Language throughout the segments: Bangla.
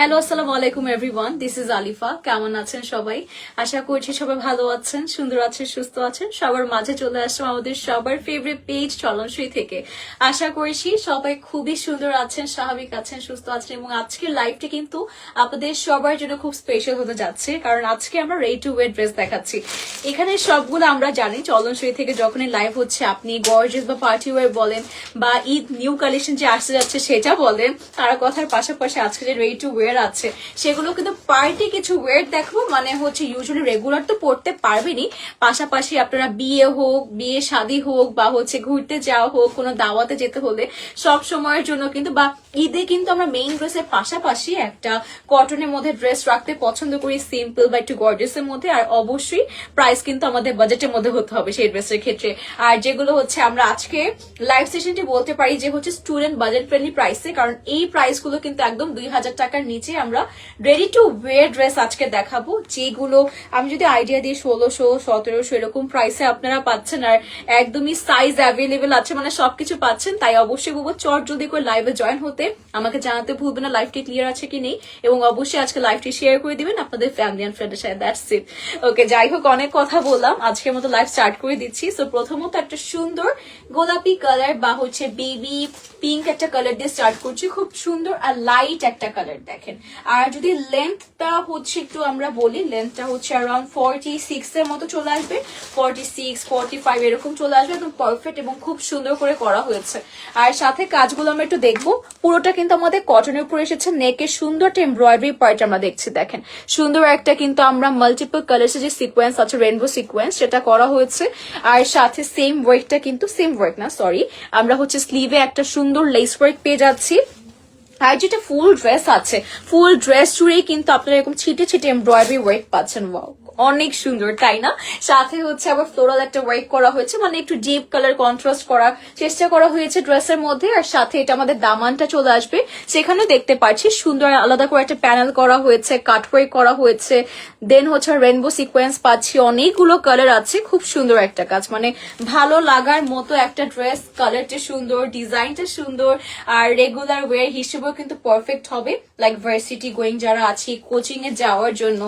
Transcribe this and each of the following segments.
হ্যালো আসসালামু আলাইকুম এভরিওয়ান, দিস ইজ আলিফা। কেমন আছেন সবাই? আশা করছি সবাই ভালো আছেন, সুন্দর আছেন, সুস্থ আছেন। সবার মাঝে চলে আসলাম আমাদের সবার ফেভারিট পেজ চলনসই থেকে। আশা করছি সবাই খুবই সুন্দর আছেন, স্বাভাবিক আছেন, সুস্থ আছেন এবং আজকের লাইভটা কিন্তু আপনাদের সবার জন্য খুব স্পেশাল হতে যাচ্ছে, কারণ আজকে আমরা রেডি টু ওয়্যার ড্রেস দেখাচ্ছি। এখানে সবগুলো আমরা জানি চলনসই থেকে যখনই লাইভ হচ্ছে, আপনি গর্জিয়াস বা পার্টি ওয়্যার বলেন বা ঈদ নিউ কালেকশন যে আসতে যাচ্ছে সেটা বলেন, তার কথার পাশাপাশি আজকে যে রেডি টু ওয়্যার আছে সেগুলো কিন্তু পার্টি কিছু ওয়্যার দেখবো। মানে হচ্ছে ইউজুয়ালি রেগুলার তো পড়তে পারবেনি, পাশাপাশি আপনারা বিয়ে হোক, বিয়ে শাদী হোক বা হচ্ছে ঘুরতে যাওয়া হোক, কোনো দাওয়াতে যেতে হলে সব সময়ের জন্য কিন্তু, বা ঈদে কিন্তু আমরা মেইন ড্রেসের পাশাপাশি একটা কটনের মধ্যে ড্রেস রাখতে পছন্দ করি, সিম্পল বা একটু গর্জিয়াসের মধ্যে। আর অবশ্যই প্রাইস কিন্তু আমাদের বাজেটের মধ্যে হতে হবে সেই ড্রেসের ক্ষেত্রে। আর যেগুলো হচ্ছে আমরা আজকে লাইভ সেশনটি বলতে পারি যে হচ্ছে স্টুডেন্ট বাজেট ফ্রেন্ডলি প্রাইসে, কারণ এই প্রাইসগুলো কিন্তু একদম 2000 টাকার নিচে আমরা রেডি টু ওয়্যার ড্রেস আজকে দেখাবো, যেগুলো আমি যদি আইডিয়া দিই 1600 1700 এরকম প্রাইসে আপনারা পাচ্ছেন। আর একদমই সাইজ অ্যাভেলেবেল আছে, মানে সবকিছু পাচ্ছেন। তাই অবশ্যই বলবো চট জলদি করে লাইভে জয়েন হতে, আমাকে জানাতে ভুলবেন না লাইভটি ক্লিয়ার আছে কি নেই, এবং অবশ্যই আজকে লাইভটি শেয়ার করে দিবেন আপনাদের ফ্যামিলি এন্ড ফ্রেন্ডের সাথে। That's it. ওকে, যাই হোক, অনেক কথা বললাম, আজকের মতো লাইভ স্টার্ট করে দিচ্ছি। সো প্রথমত একটা সুন্দর গোলাপি কালার বা হচ্ছে বেবি পিঙ্ক একটা কালার দিয়ে স্টার্ট করছি, খুব সুন্দর আর লাইট একটা কালার দেখেন। আর যদি লেন্থটা হচ্ছে একটু আমরা বলি, লেন্থটা হচ্ছে অ্যারাউন্ড 46 এর মতো চলে আসবে, 46 45 এরকম চলে আসবে, একদম পারফেক্ট এবং খুব সুন্দর করে করা হয়েছে। আর সাথে কাজগুলো আমরা একটু দেখবো, পুরোটা কিন্তু আমাদের কটনের উপর এসেছে, নেকে সুন্দর একটা এমব্রয়ডারি পার্ট আমরা দেখছি দেখেন, সুন্দর একটা কিন্তু আমরা মাল্টিপল কালার্স যে সিকোয়েন্স আছে, রেনবো সিকোয়েন্স, সেটা করা হয়েছে। আর সাথে সেম ওয়ার্কটা কিন্তু, সেম ওয়ার্ক না সরি, আমরা হচ্ছে স্লিভে একটা সুন্দর লেস ওয়ার্ক পেয়ে যাচ্ছি। আর যেটা ফুল ড্রেস আছে, ফুল ড্রেস জুড়েই কিন্তু আপনারা এরকম ছিটে ছিটে এমব্রয়ডারি ওয়ার্ক পাচ্ছেন। ওয়াও, অনেক সুন্দর তাই না? সাথে হচ্ছে আবার ফ্লোরাল একটা ওয়ার্ক করা হয়েছে, মানে একটু ডিপ কালার কন্ট্রাস্ট করার চেষ্টা করা হয়েছে ড্রেসের মধ্যে। আর সাথে এটা আমাদের দামানটা চলে আসবে, সেখানে দেখতে পাচ্ছি সুন্দর আলাদা করে একটা প্যানেল করা হয়েছে, কাট ওয়ার্ক করা হয়েছে। দেন হচ্ছে রেনবো সিকোয়েন্স পাচ্ছি, অনেকগুলো কালার আছে, খুব সুন্দর একটা কাজ, মানে ভালো লাগার মতো একটা ড্রেস। কালারটা সুন্দর, ডিজাইনটা সুন্দর, আর রেগুলার ওয়্যার হিসেবেও কিন্তু পারফেক্ট হবে। লাইক ভার্সিটি গোয়িং যারা আছি, কোচিং এ যাওয়ার জন্য,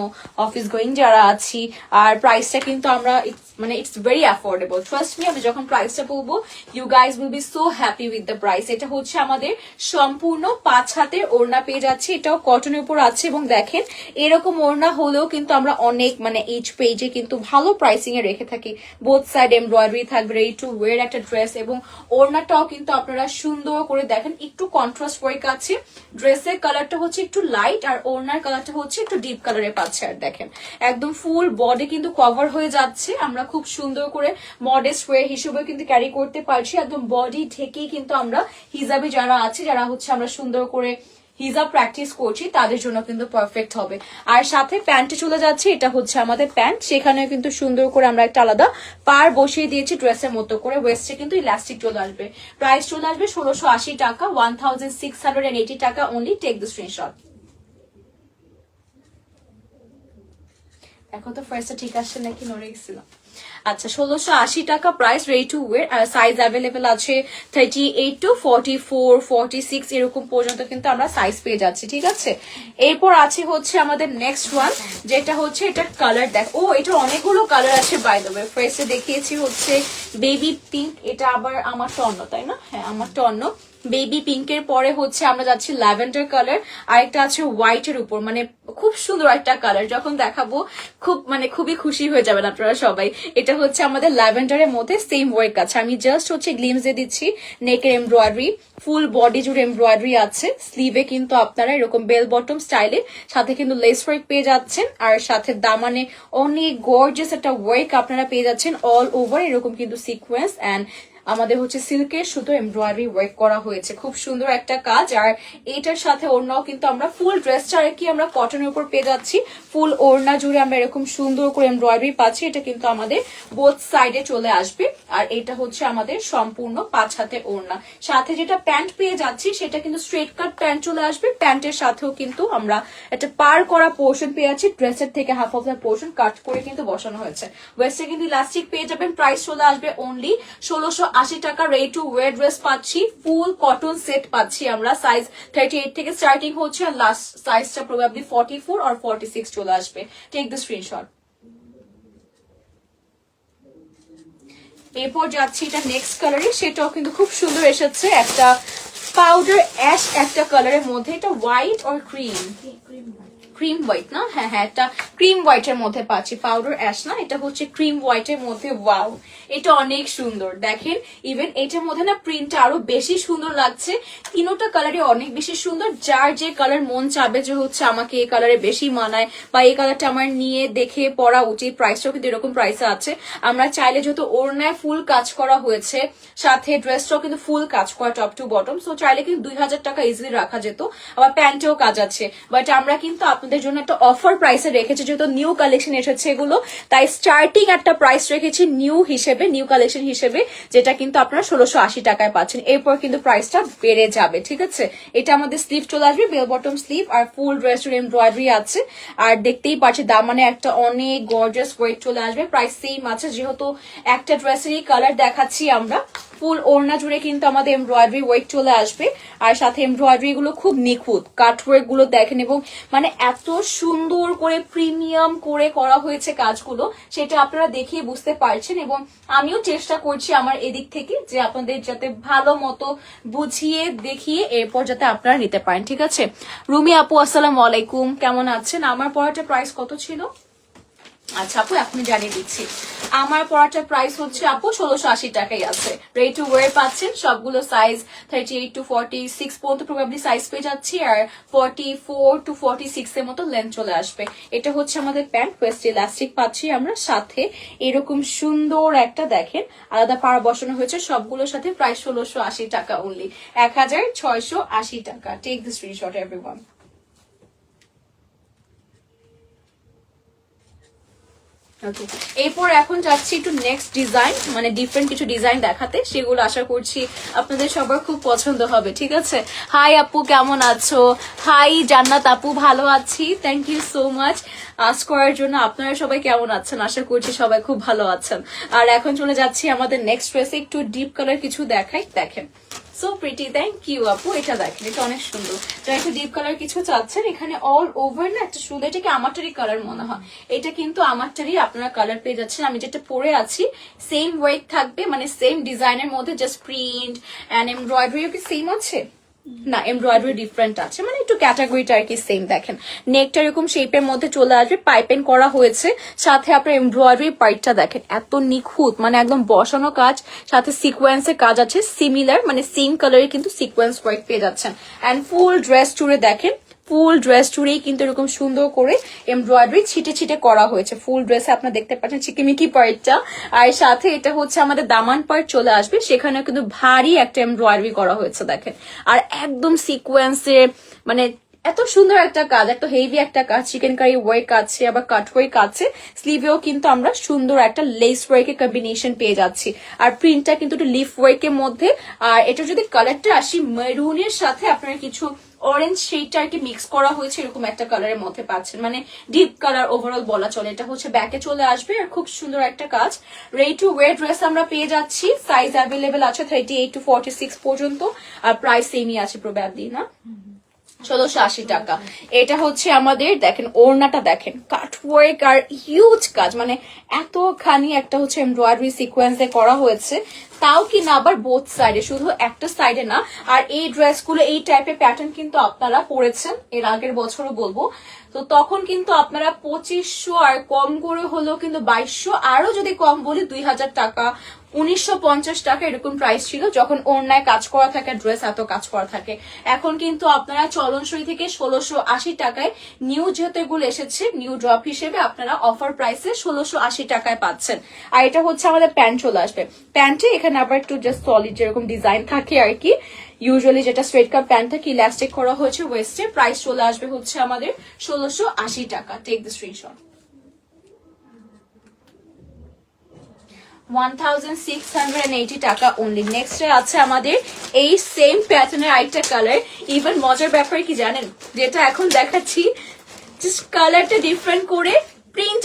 অফিস গোয়িং যারা আছি। আর প্রাইসটা কিন্তু আমরা মানে it's very affordable, trust me. আমি যখন প্রাইসটা বলবো you guys will be so happy with the price. এটা হচ্ছে আমাদের সম্পূর্ণ 5 হাতের ওড়না পেয়ে যাচ্ছে, এটাও কটনের উপর আছে। এবং দেখেন এরকম ওড়না হলেও কিন্তু আমরা অনেক, মানে এইচ পেজে কিন্তু ভালো প্রাইসিং এ রেখে থাকি। বোথ সাইড এমব্রয়ডারি থাকবে, রেডি টু ওয়্যার একটা ড্রেস। এবং ওড়নাটাও কিন্তু আপনারা সুন্দর করে দেখেন, একটু কন্ট্রাস্ট ওয়ার্ক আছে। ড্রেসের কালারটা হচ্ছে একটু লাইট, আর ওড়নার কালারটা হচ্ছে একটু ডিপ কালারে পাচ্ছে। আর দেখেন একদম ফুল বডি কিন্তু কভার হয়ে যাচ্ছে, আমরা খুব সুন্দর করে মডেস্ট ওয়ে হিসেবে কিন্তু ক্যারি করতে পারছি। একদম বডি ঢেকেই কিন্তু আমরা হিজাবি যারা আছে, যারা হচ্ছে আমরা সুন্দর করে হিজাব প্র্যাকটিস করছি, তাদের জন্য কিন্তু পারফেক্ট হবে। আর সাথে প্যান্টে চলে যাচ্ছে, এটা হচ্ছে আমাদের প্যান্ট, সেখানেও কিন্তু সুন্দর করে আমরা একটা আলাদা পার বসিয়ে দিয়েছি ড্রেসের মতো করে। ওয়েস্টে কিন্তু ইলাস্টিক চলে আসবে, প্রাইস চলে আসবে 1680 টাকা, 1680 টাকা অনলি। Take the screenshot. এখন তো ফার্স্টটা ঠিক আসছে নাকি, নড়ে গেছিলাম। আচ্ছা, 1680 টাকা প্রাইস, রেডি টু ওয়্যার। আর সাইজ অ্যাভেলেবেল আছে 38 to 44 46 এরকম পর্যন্ত কিন্তু আমরা সাইজ পেয়ে যাচ্ছি, ঠিক আছে। এরপর আছে হচ্ছে আমাদের নেক্সট ওয়ান, যেটা হচ্ছে এটা কালার দেখ, ও এটা অনেকগুলো কালার আছে বাই দ্য ওয়ে। ফার্স্টে দেখিয়েছি হচ্ছে বেবি পিঙ্ক, এটা আবার আমারটা অন্য তাই না? হ্যাঁ, আমারটা অন্য। বেবি পিঙ্কের পরে হচ্ছে আমরা যাচ্ছি ল্যাভেন্ডার কালার, আরেকটা আছে হোয়াইটের উপর, মানে খুব সুন্দর একটা কালার, যখন দেখাবো খুব মানে খুবই খুশি হয়ে যাবেন আপনারা সবাই। এটা হচ্ছে আমাদের ল্যাভেন্ডারের মধ্যে সেম ওয়ার্ক আছে, আমি জাস্ট হচ্ছে গ্লিমস দিয়ে দিচ্ছি। নেকের এমব্রয়ডারি, ফুল বডি জুড়ে এমব্রয়ডারি আছে। স্লিভে কিন্তু আপনারা এরকম বেল বটম স্টাইলে, সাথে কিন্তু লেস ওয়ার্ক পেয়ে যাচ্ছেন। আর সাথে দামানে অনেক গর্জিয়াস একটা ওয়ার্ক আপনারা পেয়ে যাচ্ছেন, অল ওভার এরকম কিন্তু সিকোয়েন্স অ্যান্ড আমাদের হচ্ছে সিল্কের সুতো এমব্রয়ডারি ওয়ার্ক করা হয়েছে, খুব সুন্দর একটা কাজ। আর এটার সাথে ওড়নাও কিন্তু আমরা ফুল ড্রেসটা আর কি আমরা কটনের উপর পেয়ে যাচ্ছি, ফুল ওড়না জুড়ে আমরা এরকম সুন্দর করে এমব্রয়ডারি পাচ্ছি। এটা কিন্তু আমাদের বোথ সাইডে চলে আসবে। আর এটা হচ্ছে আমাদের সম্পূর্ণ 5 হাতে ওড়না। সাথে যেটা প্যান্ট পেয়ে যাচ্ছি সেটা কিন্তু স্ট্রেট কাট প্যান্ট চলে আসবে, প্যান্টের সাথেও কিন্তু আমরা একটা পার করা পোর্শন পেয়ে যাচ্ছি, ড্রেসের থেকে হাফ অফ দ্য পোর্শন কাট করে কিন্তু বসানো হয়েছে। ওয়েস্টে কিন্তু ইলাস্টিক পেয়ে যাবেন, প্রাইস চলে আসবে অনলি 1680 টাকা রেডি টু ওয়্যার ড্রেস পাচ্ছি, ফুল কটন সেট পাচ্ছি আমরা। সাইজ 38 থেকে স্টার্টিং হচ্ছে, আর লাস্ট সাইজটা প্রবাবলি 44 আর 46 চলে আসবে। Take the screenshot. এরপর যাচ্ছি এটা নেক্সট কালারে, সেটাও কিন্তু খুব সুন্দর এসেছে, একটা পাউডার অ্যাশ একটা কালারের মধ্যে, এটা হোয়াইট আর ক্রিম ক্রিম হোয়াইট না, হ্যাঁ হ্যাঁ এটা ক্রিম হোয়াইটের মধ্যে পাচ্ছি, পাউডার অ্যাশ না, এটা হচ্ছে ক্রিম হোয়াইটের মধ্যে। ওয়াও, এটা অনেক সুন্দর দেখেন। ইভেন এটার মধ্যে না প্রিন্টটা আরো বেশি সুন্দর লাগছে। তিনোটা কালারই অনেক বেশি সুন্দর। যার যে কালার মন চাবে যে হচ্ছে আমাকে এই কালারে বেশি মানায় বা এই কালারটা আমার নিয়ে দেখে পরা উচিত, প্রাইসটাও কিন্তু এরকম প্রাইসে আছে। আমরা চাইলে যেহেতু ওড়নায় ফুল কাজ করা হয়েছে, সাথে ড্রেসটাও কিন্তু ফুল কাজ করা টপ টু বটম, সো চাইলে কিন্তু 2000 টাকা ইজিলি রাখা যেত। আবার প্যান্টেও কাজ আছে, বাট আমরা কিন্তু আপনাদের জন্য একটা অফার প্রাইসে রেখেছি, যেহেতু নিউ কালেকশন এসেছে এগুলো, তাই স্টার্টিং একটা প্রাইস রেখেছি নিউ হিসেবে, নিউ কালেকশন হিসেবে, যেটা কিন্তু আপনারা 1680 টাকায় পাচ্ছেন। এরপর কিন্তু প্রাইসটা বেড়ে যাবে, ঠিক আছে। এটা আমাদের স্লিভ চলে আসবে, বেল বটম স্লিভ, আর ফুল ড্রেসের এমব্রয়ডারি আছে। আর দেখতেই পাচ্ছি দামানে একটা অনেক গর্জিয়াস ওয়েট চলে আসবে। প্রাইস সেম আছে, যেহেতু একটা ড্রেসেরই কালার দেখাচ্ছি আমরা। ফুল ওড়না জুড়ে কিন্তু আমাদের এমব্রয়ডারি ওয়েট চলে আসবে, আর সাথে এমব্রয়ডারি গুলো খুব নিখুঁত, কাটওয়ার্ক গুলো দেখেন, এবং মানে এত সুন্দর করে প্রিমিয়াম করে করা হয়েছে কাজগুলো, সেটা আপনারা দেখিয়ে বুঝতে পারছেন। এবং আমিও চেষ্টা করছি আমার এদিক থেকে যে আপনাদের যাতে ভালো মতো বুঝিয়ে দেখিয়ে এরপর যাতে আপনারা নিতে পারেন, ঠিক আছে। রুমি আপু আসসালামু আলাইকুম, কেমন আছেন? আমার পড়াটা প্রাইস কত ছিল? আচ্ছা আপু এখনই জানিয়ে দিচ্ছি। আমার পড়াটার প্রাইস হচ্ছে আপু 1680 টাকাই আছে। রেডি টু ওয়্যার পাচ্ছেন, সবগুলো সাইজ 38 to 46 পর্যন্ত প্রবাবলি সাইজ পেয়ে যাচ্ছি, আর 44 to 46 এর মতো লেন্থ চলে আসবে। এটা হচ্ছে আমাদের প্যান্ট, ওয়েস্ট ইলাস্টিক পাচ্ছি আমরা, সাথে এরকম সুন্দর একটা দেখেন আলাদা পাড়া বসানো হয়েছে, সবগুলোর সাথে প্রাইস 1680 টাকা অনলি, 1680 টাকা। Take this screenshot everyone. Okay, এরপর এখন যাচ্ছি একটু নেক্সট ডিজাইন, মানে ডিফারেন্ট কিছু ডিজাইন দেখাতে, সেগুলো আশা করছি আপনাদের সবার খুব পছন্দ হবে, ঠিক আছে। হাই আপু কেমন আছো? হাই জান্নাত আপু, ভালো আছি, thank you so much ask করার জন্য। আপনারা সবাই কেমন আছেন? আশা করছি সবাই খুব ভালো আছেন। আর এখন চলে যাচ্ছি আমাদের নেক্সট ড্রেসে, একটু ডিপ কালার কিছু দেখাই, দেখেন সো প্রিটি, থ্যাংক ইউ আপু। এটা দেখেন, এটা অনেক সুন্দর। যারা একটু ডিপ কালার কিছু চাচ্ছেন, এখানে অল ওভার না একটা সুন্দর, এটাকে আমারটারই কালার মনে হয়, এটা কিন্তু আমারটারই আপনারা কালার পেয়ে যাচ্ছেন। আমি যেটা পরে আছি সেম ওয়েট থাকবে, মানে সেম ডিজাইনের মধ্যে, জাস্ট প্রিন্ট অ্যান্ড এমব্রয়ডারিও কি সেম আছে না, এমব্রয়ডারি ডিফারেন্ট আছে, মানে একটু ক্যাটাগরিটা আর কি সেম। দেখেন নেকটা এরকম শেপের মধ্যে চলে আসবে, পাইপিং করা হয়েছে, সাথে আপনার এমব্রয়ডারি পার্টটা দেখেন এত নিখুঁত, মানে একদম বসানো কাজ, সাথে সিকোয়েন্সের কাজ আছে সিমিলার, মানে সেম কালারে কিন্তু সিকোয়েন্স ওয়ার্ক পেয়ে যাচ্ছেন। অ্যান্ড ফুল ড্রেস জুড়ে দেখেন, ফুল ড্রেস জুড়েই কিন্তু এরকম সুন্দর করে এমব্রয়ডারি ছিটে ছিটে করা হয়েছে। ফুল ড্রেসে আপনারা দেখতে পাচ্ছেন চিকিমিকি পার্টটা, আর সাথে এটা হচ্ছে আমাদের দামান পার্ট চলে আসবে, সেখানেও কিন্তু ভারী একটা এমব্রয়ডারি করা হয়েছে দেখেন, আর একদম সিকোয়েন্সের, মানে এত সুন্দর একটা কাজ, এত হেভি একটা কাজ, চিকেন কারি ওয়ার্ক আছে, আবার কাট ওয়ার্ক আছে। স্লিভেও কিন্তু আমরা সুন্দর একটা লেস ওয়ার্কের কম্বিনেশন পেয়ে যাচ্ছি, আর প্রিন্টটা কিন্তু একটু লিফ ওয়ার্কের মধ্যে। আর এটা যদি কালারটা আসি মেরুনের সাথে আপনারা কিছু অরেঞ্জ শেডটা আর কি মিক্স করা হয়েছে, এরকম একটা কালারের মধ্যে পাচ্ছেন, মানে ডিপ কালার ওভারঅল বলা চলে। এটা হচ্ছে ব্যাকে চলে আসবে, আর খুব সুন্দর একটা কাজ। রেডি টু ওয়্যার ড্রেস আমরা পেয়ে যাচ্ছি, সাইজ অ্যাভেলেবেল আছে 38 to 46 পর্যন্ত, আর প্রাইস সেমই আছে প্রবাবলি না, 1680 টাকা। এটা হচ্ছে আমাদের দেখেন ওড়নাটা দেখেন, কাটওয়ার্ক আর হিউজ কাজ, মানে এতখানি একটা হচ্ছে এমব্রয়ডারি সিকোয়েন্সে করা হয়েছে, তাও কি না আবার বোথ সাইডে, শুধু একটা সাইডে না। আর এই ড্রেসগুলো এই টাইপের প্যাটার্ন কিন্তু আপনারা পরেছেন এর আগের বছরও বলবো, তো তখন কিন্তু আপনারা 2500 আর কম করে হলেও কিন্তু 2200, আরো যদি কম বলি 2000 টাকা, 1950 টাকা এরকম প্রাইস ছিল, যখন ওড়নায় কাজ করা থাকে, ড্রেস এত কাজ করা থাকে। এখন কিন্তু আপনারা চলনসই থেকে 1680 টাকায়, নিউ যেহেতু এগুলো এসেছে নিউ ড্রপ হিসেবে, আপনারা অফার প্রাইসে 1680 টাকায় পাচ্ছেন। আর এটা হচ্ছে আমাদের প্যান্ট চলে আসবে, প্যান্টে এখানে আবার একটু জাস্ট সলিড যেরকম ডিজাইন থাকে আর কি, ইউজুয়ালি যেটা স্ট্রেট কাট প্যান্ট থাকে, ইলাস্টিক করা হয়েছে ওয়েস্টে। প্রাইস চলে আসবে হচ্ছে আমাদের 1680 টাকা। Take the screenshot. 1680 টাকা অনলি। নেক্সট আছে আমাদের এই সেম প্যাটার্নের আরেকটা কালার। ইভেন মজার ব্যাপার কি জানেন, যেটা এখন দেখাচ্ছি জাস্ট কালারটা ডিফারেন্ট করে প্রিন্ট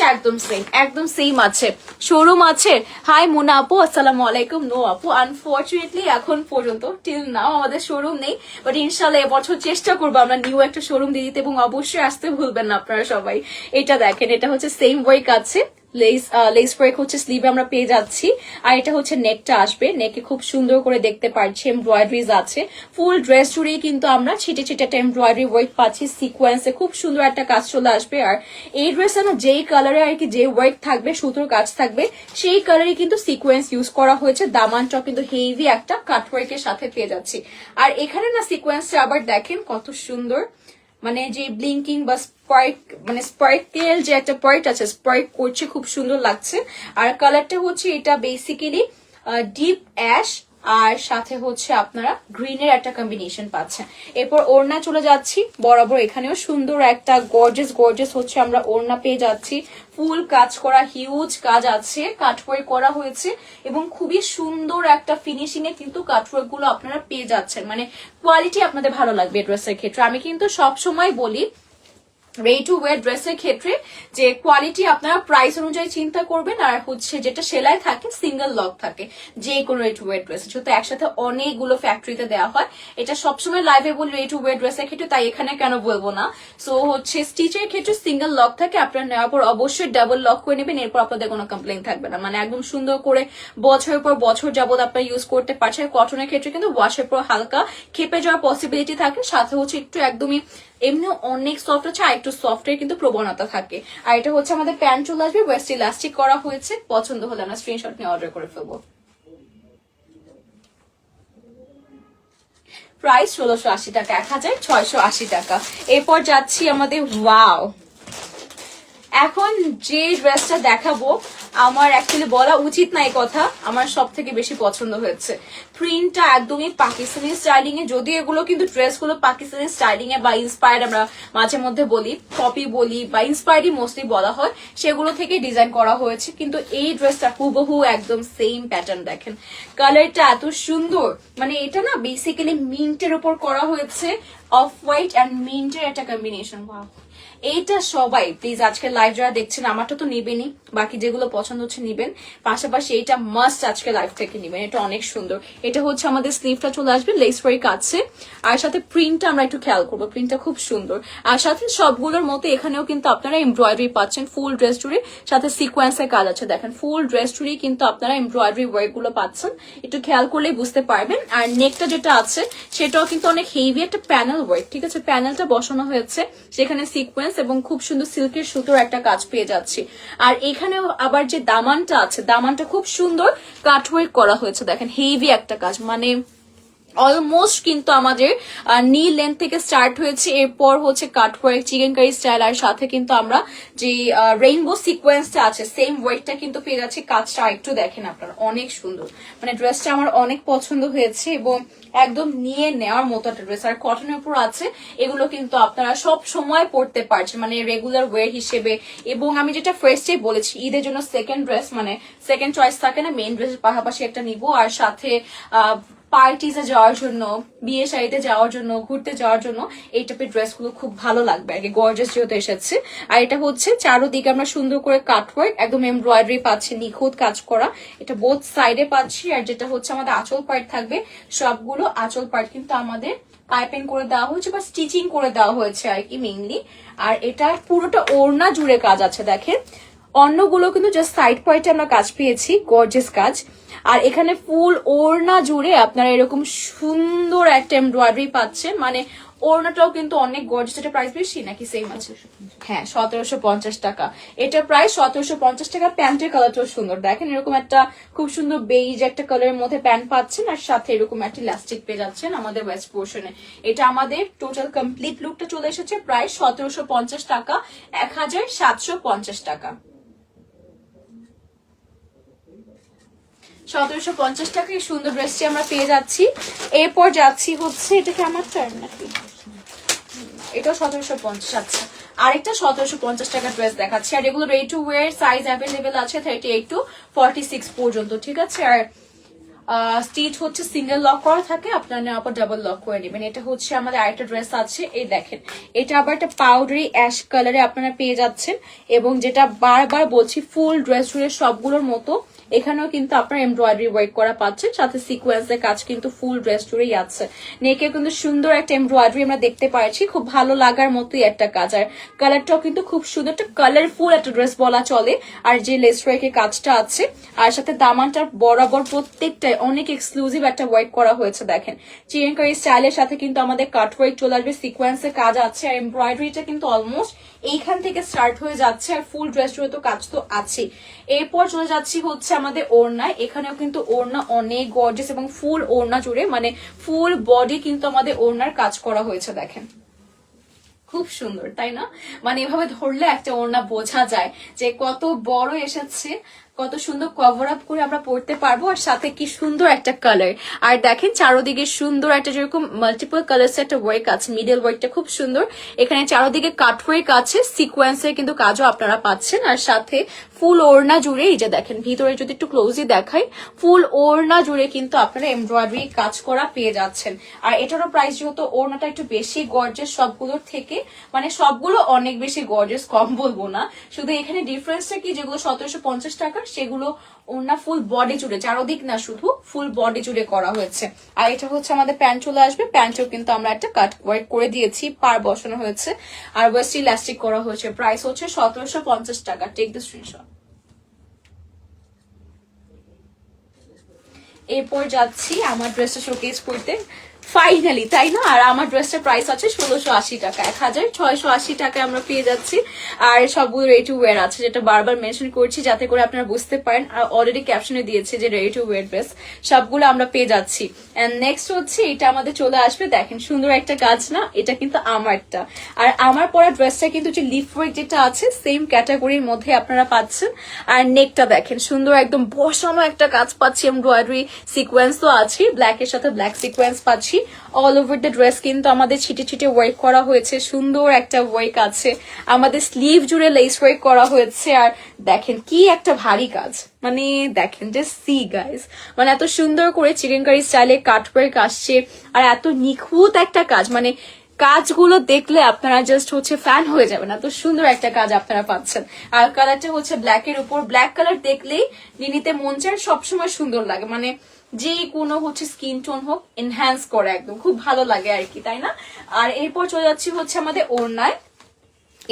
একদম সেম আছে, শোরুম আছে। হাই মুনা আপু, আসসালামু আলাইকুম। নো আপু, আনফরচুনেটলি এখন পর্যন্ত টিল নাও আমাদের শোরুম নেই, বাট ইনশাল্লাহ এবছর চেষ্টা করবো আমরা নিউ একটা শোরুম দিয়ে দিতে, এবং অবশ্যই আসতে ভুলবেন না আপনারা সবাই। এটা দেখেন, এটা হচ্ছে সেম ওয়ার্ক আছে, লেস ওয়ার্ক হচ্ছে স্লিভে আমরা পেয়ে যাচ্ছি, আর এটা হচ্ছে নেকটা আসবে, নেকে খুব সুন্দর করে দেখতে পাচ্ছি এমব্রয়ডারিজ আছে। ফুল ড্রেস জুড়েই কিন্তু আমরা ছিটে ছিটে একটা এমব্রয়ডারি ওয়ার্ক পাচ্ছি, সিকোয়েন্সে খুব সুন্দর একটা কাজ চলে আসবে। আর এই ড্রেসে না যেই কালারে আর কি যে ওয়ার্ক থাকবে, সুতোর কাজ থাকবে, সেই কালারে কিন্তু সিকোয়েন্স ইউজ করা হয়েছে। দামানটাও কিন্তু হেভি একটা কাটওয়ার্কের সাথে পেয়ে যাচ্ছি। আর এখানে না সিকোয়েন্সটা আবার দেখেন কত সুন্দর, মানে যে ব্লিঙ্কিং বা স্পার্ক, মানে স্পার্কেল যে একটা পয়েন্ট আছে, স্পার্ক করছে, খুব সুন্দর লাগছে। আর কালারটা হচ্ছে এটা বেসিক্যালি ডিপ অ্যাশ, আর সাথে হচ্ছে আপনারা গ্রিনের একটা কম্বিনেশন পাচ্ছেন। এরপর ওড়না চলে যাচ্ছি, বরাবর এখানেও সুন্দর একটা গর্জেস হচ্ছে আমরা ওড়না পেয়ে যাচ্ছি। ফুল কাজ করা, হিউজ কাজ আছে, কাটওয়ার্ক করা হয়েছে, এবং খুবই সুন্দর একটা ফিনিশিং এ কিন্তু কাটওয়ার্ক গুলো আপনারা পেয়ে যাচ্ছেন। মানে কোয়ালিটি আপনাদের ভালো লাগবে ড্রেসের ক্ষেত্রে। আমি কিন্তু সব সময় বলি রেডি টু ওয়্যার ড্রেসের ক্ষেত্রে যে কোয়ালিটি আপনারা প্রাইস অনুযায়ী চিন্তা করবেন, আর হচ্ছে যেটা সেলাই থাকে সিঙ্গেল লক থাকে যে কোনো রেডি টু ওয়্যার ড্রেস, যেহেতু একসাথে অনেকগুলো ফ্যাক্টরিতে দেওয়া হয়। এটা সবসময় লাইভে বলি রেডি টু ওয়্যার ড্রেসের ক্ষেত্রে, তাই এখানে কেন বলবো না। সো হচ্ছে স্টিচের ক্ষেত্রে সিঙ্গেল লক থাকে, আপনারা নেওয়ার পর অবশ্যই ডাবল লক করে নেবেন, এরপর আপনাদের কোনো কমপ্লেন থাকবে না। মানে একদম সুন্দর করে বছরের পর বছর যাবত আপনারা ইউজ করতে পারছেন। কটনের ক্ষেত্রে কিন্তু ওয়াশের পর হালকা খেপে যাওয়ার পসিবিলিটি থাকে, সাথে হচ্ছে একটু একদমই এমনি অনেক সফট আছে, আর একটু সফটের কিন্তু প্রবণতা থাকে। আর এটা হচ্ছে আমাদের প্যান্ট চলে আসবে, ওয়েস্ট ইলাস্টিক করা হয়েছে। পছন্দ হলে আমরা স্ক্রিনশট নিয়ে অর্ডার করে ফেলবো। প্রাইস 1680 টাকা, 1680 টাকা। এরপর যাচ্ছি আমাদের ওয়াও, এখন যে ড্রেসটা দেখাবো আমার অ্যাকচুয়ালি বলা উচিত না এই কথা, আমার সব থেকে বেশি পছন্দ হয়েছে। প্রিন্টটা একদমই পাকিস্তানি স্টাইলিং এ, যদি এগুলো কিন্তু ড্রেসগুলো পাকিস্তানি স্টাইলিং এ বা ইন্সপায়ার্ড আমরা মাঝে মধ্যে বলি, কপি বলি বা ইন্সপায়ার্ডই মোস্টলি বলা হয়, সেগুলো থেকে ডিজাইন করা হয়েছে। কিন্তু এই ড্রেসটা হুবহু একদম সেম প্যাটার্ন। দেখেন কালারটা এত সুন্দর, মানে এটা না বেসিক্যালি মিন্টের উপর করা হয়েছে, অফ হোয়াইট অ্যান্ড মিন্টের একটা কম্বিনেশন। ওয়াও, এইটা সবাই প্লিজ আজকে লাইভ যারা দেখছেন, আমারটা তো নিবেনই, বাকি যেগুলো পছন্দ হচ্ছে নিবেন, পাশাপাশি এটা মাস্ট আজকে লাইভ থেকে নিবেন, এটা অনেক সুন্দর। এটা হচ্ছে আমাদের স্লিভটা চলে আসবে, লেস ওয়ার্ক আছে, আর সাথে প্রিন্টটা আমরা একটু খেয়াল করবো, প্রিন্টটা খুব সুন্দর। আর সাথে সবগুলোর মতো এখানেও কিন্তু আপনারা এমব্রয়ডারি পাচ্ছেন ফুল ড্রেস জুড়ে, সাথে সিকোয়েন্সের কাজ আছে। দেখেন ফুল ড্রেস জুড়ে কিন্তু আপনারা এমব্রয়ডারি ওয়ার্ক গুলো পাচ্ছেন, একটু খেয়াল করলেই বুঝতে পারবেন। আর নেকটা যেটা আছে সেটাও কিন্তু অনেক হেভি একটা প্যানেল ওয়ার্ক, ঠিক আছে, প্যানেলটা বসানো হয়েছে, সেখানে সিকোয়েন্স এবং খুব সুন্দর সিল্কের সুতোর একটা কাজ পেয়ে যাচ্ছি। আর এখানেও আবার যে দামানটা আছে, দামানটা খুব সুন্দর কাটওয়ার্ক করা হয়েছে, দেখেন হেভি একটা কাজ, মানে অলমোস্ট কিন্তু আমাদের নি লেন্থ থেকে স্টার্ট হয়েছে, এরপর হচ্ছে কাটওয়ার্ক চিকেন কারি স্টাইল, আর সাথে কিন্তু আমরা যে রেইনবো সিকোয়েন্সটা আছে সেম ওয়ার্কটা কিন্তু পেয়ে যাচ্ছি। কাজটা একটু দেখেন আপনারা, অনেক সুন্দর, মানে ড্রেসটা আমার অনেক পছন্দ হয়েছে, এবং একদম নিয়ে নেওয়ার মতো একটা ড্রেস। আর কটনের উপর আছে, এগুলো কিন্তু আপনারা সব সময় পরতে পারছেন, মানে রেগুলার ওয়্যার হিসেবে। এবং আমি যেটা ফার্স্টে বলেছি, ঈদের জন্য সেকেন্ড ড্রেস, মানে সেকেন্ড চয়েস থাকে না, মেইন ড্রেসের পাশাপাশি একটা নিবো, আর সাথে পার্টিতে যাওয়ার জন্য, বিয়ে শাড়িতে যাওয়ার জন্য, ঘুরতে যাওয়ার জন্য এই টাইপের ড্রেসগুলো খুব ভালো লাগবে আর কি, গর্জাস যেহেতু এসেছে। আর এটা হচ্ছে চারোদিকে আমরা সুন্দর করে কাটওয়ার্ক, একদম এমব্রয়ডারি পাচ্ছি, নিখুঁত কাজ করা, এটা বোথ সাইডে পাচ্ছি। আর যেটা হচ্ছে আমাদের আঁচল পার্ট থাকবে, সবগুলো আঁচল পার্ট কিন্তু আমাদের পাইপিং করে দেওয়া হয়েছে বা স্টিচিং করে দেওয়া হয়েছে আর কি মেইনলি। আর এটা পুরোটা ওড়না জুড়ে কাজ আছে, দেখেন অন্যগুলো কিন্তু জাস্ট সাইড পয়েন্টে আমরা কাজ পেয়েছি, গর্জিয়াস কাজ। আর এখানে ফুল ওড়না জুড়ে আপনারা এরকম সুন্দর একটা এমব্রয়ডারি পাচ্ছেন, মানে ওড়নাটাও কিন্তু অনেক গর্জিয়াস। এটা প্রাইস বেশি নাকি সেম আছে? হ্যাঁ, 1750 টাকা এটা প্রাইস, 1750 টাকা। প্যান্টের কালারটাও সুন্দর, দেখেন এরকম একটা খুব সুন্দর বেইজ একটা কালারের মধ্যে প্যান্ট পাচ্ছেন, আর সাথে এরকম একটা ইলাস্টিক পেয়ে যাচ্ছেন আমাদের ওয়েস্ট পোর্শনে। এটা আমাদের টোটাল কমপ্লিট লুকটা চলে এসেছে, প্রাইস 1750 টাকা, 1750 টাকা। 1750 টাকায় সুন্দর ড্রেসটি আমরা পেয়ে যাচ্ছি। এরপর যাচ্ছি হচ্ছে, এটা কি আমার টার্ন নাকি? এটাও 1750। আচ্ছা, আরেকটা 1750 টাকা ড্রেস দেখাচ্ছি। আর এগুলো ready to wire, size available আছে 38 to 46 পর্যন্ত, ঠিক আছে। আর স্টিচ হচ্ছে সিঙ্গেল লক করা থাকে, আপনারা নেওয়ার পর ডাবল লক করে নেবেন। এটা হচ্ছে আমাদের আরেকটা ড্রেস আছে, এই দেখেন এটা আবার একটা পাউডারি অ্যাশ কালারে আপনারা পেয়ে যাচ্ছেন। এবং যেটা বারবার বলছি, ফুল ড্রেস জুড়ে সবগুলোর মতো এখানেও কিন্তু আপনার এমব্রয়ডারি ওয়ার্ক করা পাচ্ছেন, সাথে সিকোয়েন্সের কাজ কিন্তু ফুল ড্রেস জুড়েই আছে। নেকে কিন্তু সুন্দর একটা এমব্রয়ডারি আমরা দেখতে পাচ্ছি, খুব ভালো লাগার মতোই একটা কাজ। আর কালারটাও কিন্তু খুব সুন্দর, একটা কালারফুল একটা ড্রেস বলা চলে। আর যে লেস ওয়ার্কের কাজটা আছে, আর সাথে দামানটার বরাবর প্রত্যেকটাই অনেক এক্সক্লুসিভ একটা ওয়ার্ক করা হয়েছে। দেখেন চিকেনকারি স্টাইলের সাথে কিন্তু আমাদের কাট ওয়ার্ক চলে আসবে, সিকোয়েন্সের কাজ আছে, আর এমব্রয়ডারিটা কিন্তু অলমোস্ট এইখান থেকে স্টার্ট হয়ে যাচ্ছে। আর ফুল ড্রেস জুড়ে তো কাজ তো আছে। এরপর চলে যাচ্ছি হচ্ছে আমাদের ওড়নায়। এখানেও কিন্তু ওড়না অনেক গর্জিয়াস এবং ফুল ওড়না জুড়ে, মানে ফুল বডি কিন্তু আমাদের ওড়নার কাজ করা হয়েছে। দেখেন খুব সুন্দর, তাই না? মানে এভাবে ধরলে একটা ওড়না বোঝা যায় যে কত বড় এসেছে, কত সুন্দর কভার আপ করে আমরা পড়তে পারবো। আর সাথে কি সুন্দর একটা কালার। আর দেখেন চারোদিকে সুন্দর একটা যেরকম মাল্টিপল কালার্স একটা ওয়ার্ক আছে, মিডল ওয়ার্কটা খুব সুন্দর। এখানে চারোদিকে কাট ওয়ার্ক আছে, সিকোয়েন্সের কিন্তু কাজও আপনারা পাচ্ছেন। আর সাথে ফুল ওড়না জুড়ে, এই যে দেখেন ভিতরে যদি একটু ক্লোজলি দেখাই, ফুল ওড়না জুড়ে কিন্তু আপনারা এমব্রয়ডারি কাজ করা পেয়ে যাচ্ছেন। আর এটারও প্রাইস যেহেতু ওড়নাটা একটু বেশি গর্জিয়াস সবগুলোর থেকে, মানে সবগুলো অনেক বেশি গর্জিয়াস, কম বলবো না, শুধু এখানে ডিফারেন্সটা কি, যেগুলো 1750 টাকা সেগুলো ওড়না ফুল বডি জুড়ে, চারোদিক না শুধু ফুল বডি জুড়ে করা হয়েছে। আর এটা হচ্ছে আমাদের প্যান্ট চলে আসবে, প্যান্টেও কিন্তু আমরা একটা কাট ওয়ার্ক করে দিয়েছি, পার বসানো হয়েছে আর ওয়েস্ট ইলাস্টিক করা হয়েছে। প্রাইস হচ্ছে 1750 টাকা। Take the screenshot. এরপর যাচ্ছি আমার ড্রেসটা শোকেস করতে ফাইনালি, তাই না? আর আমার ড্রেসটার প্রাইস আছে 1680 টাকা, 1680 টাকায় আমরা পেয়ে যাচ্ছি। আর সবগুলো রেডি টু ওয়্যার আছে, যেটা বারবার মেনশন করছি যাতে করে আপনারা বুঝতে পারেন। আর অলরেডি ক্যাপশনে দিয়েছে যে রেডি টু ওয়্যার ড্রেস, সবগুলো আমরা পেয়ে যাচ্ছি। এন্ড নেক্সট হচ্ছে এটা আমাদের চলে আসবে, দেখেন সুন্দর একটা কাজ না, এটা কিন্তু আমারটা। আর আমার পরা ড্রেসটা কিন্তু যে লিফ ওয়ার্ক যেটা আছে, সেম ক্যাটাগরির মধ্যে আপনারা পাচ্ছেন। আর নেকটা দেখেন সুন্দর একদম বসানো একটা কাজ পাচ্ছি, এমব্রয়ডারি সিকোয়েন্স তো আছে, ব্ল্যাক এর সাথে ব্ল্যাক সিকোয়েন্স পাচ্ছি। অল ওভার দ্য ড্রেস কিন্তু আমাদের ছিটে ছিটে ওয়ার্ক করা হয়েছে, সুন্দর একটা ওয়ার্ক আছে, আমাদের স্লিভ জুড়ে লেস ওয়ার্ক করা হয়েছে। আর দেখেন কি একটা ভারী কাজ, মানে দেখেন যে সি গাইস, মানে এত সুন্দর করে চিকেনকারি স্টাইলে কাট ওয়ার্ক আসছে। আর এত নিখুঁত একটা কাজ, মানে কাজগুলো দেখলে আপনারা জাস্ট হচ্ছে ফ্যান হয়ে যাবেন, এত সুন্দর একটা কাজ আপনারা পাচ্ছেন। আর কালারটা হচ্ছে ব্ল্যাক এর উপর, ব্ল্যাক কালার দেখলেই নিতে মন চায়, সবসময় সুন্দর লাগে, মানে যে কোনো হচ্ছে স্কিন টোন হোক এনহ্যান্স করে একদম খুব ভালো লাগে আর কি, তাই না? আর এরপর চলে যাচ্ছি হচ্ছে আমাদের ওড়নায়।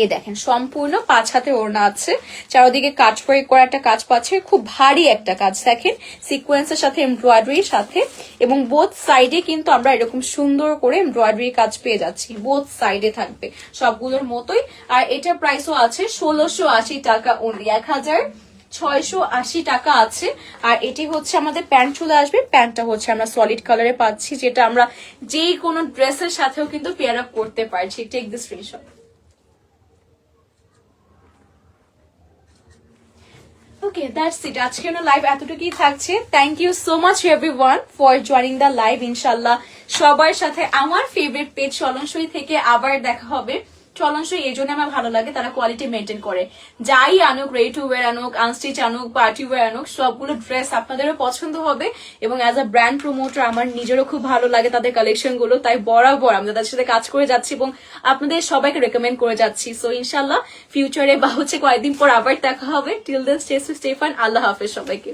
এ দেখেন সম্পূর্ণ 5 হাতে ওড়না আছে, চারদিকে কাজ ওয়ার্ক করা একটা কাজ পাচ্ছে, খুব ভারী একটা কাজ। দেখেন সিকোয়েন্সের সাথে এমব্রয়ডারির সাথে, এবং বোথ সাইডে কিন্তু আমরা এরকম সুন্দর করে এমব্রয়ডারি কাজ পেয়ে যাচ্ছি, বোথ সাইডে থাকবে সবগুলোর মতোই। আর এটার প্রাইসও আছে 1680 টাকা অনলি, 1680 টাকা আছে। আর এটি হচ্ছে আমাদের প্যান্ট চলে আসবে, প্যান্টটা হচ্ছে আমরা সলিড কালারে পাচ্ছি, যেটা আমরা যে কোনো ড্রেসের সাথেও কিন্তু পেয়ার আপ করতে পারছি। Take this screenshot. Okay that's it, আজকে লাইভ এতটুকুই থাকছে। Thank you so much everyone for joining the live. ইনশাল্লাহ সবার সাথে আমার ফেভারিট পেজ চলনসই থেকে আবার দেখা হবে। চলনসই এই জন্য আমার ভালো লাগে, তারা কোয়ালিটি মেনটেন করে, যাই আনুক, রেডি টু ওয়্যার আনুক, আনস্টিচ আনুক, পার্টি ওয়্যার আনুক, সবগুলো ড্রেস আপনাদেরও পছন্দ হবে। এবং অ্যাজ আ ব্র্যান্ড প্রমোটার আমার নিজেরও খুব ভালো লাগে তাদের কালেকশন গুলো, তাই বরাবর আমরা তাদের সাথে কাজ করে যাচ্ছি এবং আপনাদের সবাইকে রেকমেন্ড করে যাচ্ছি। সো ইনশাল্লাহ ফিউচারে বা হচ্ছে কয়েকদিন পর আবার দেখা হবে। Till then stay safe, stay fine. আল্লাহ হাফেজ সবাইকে।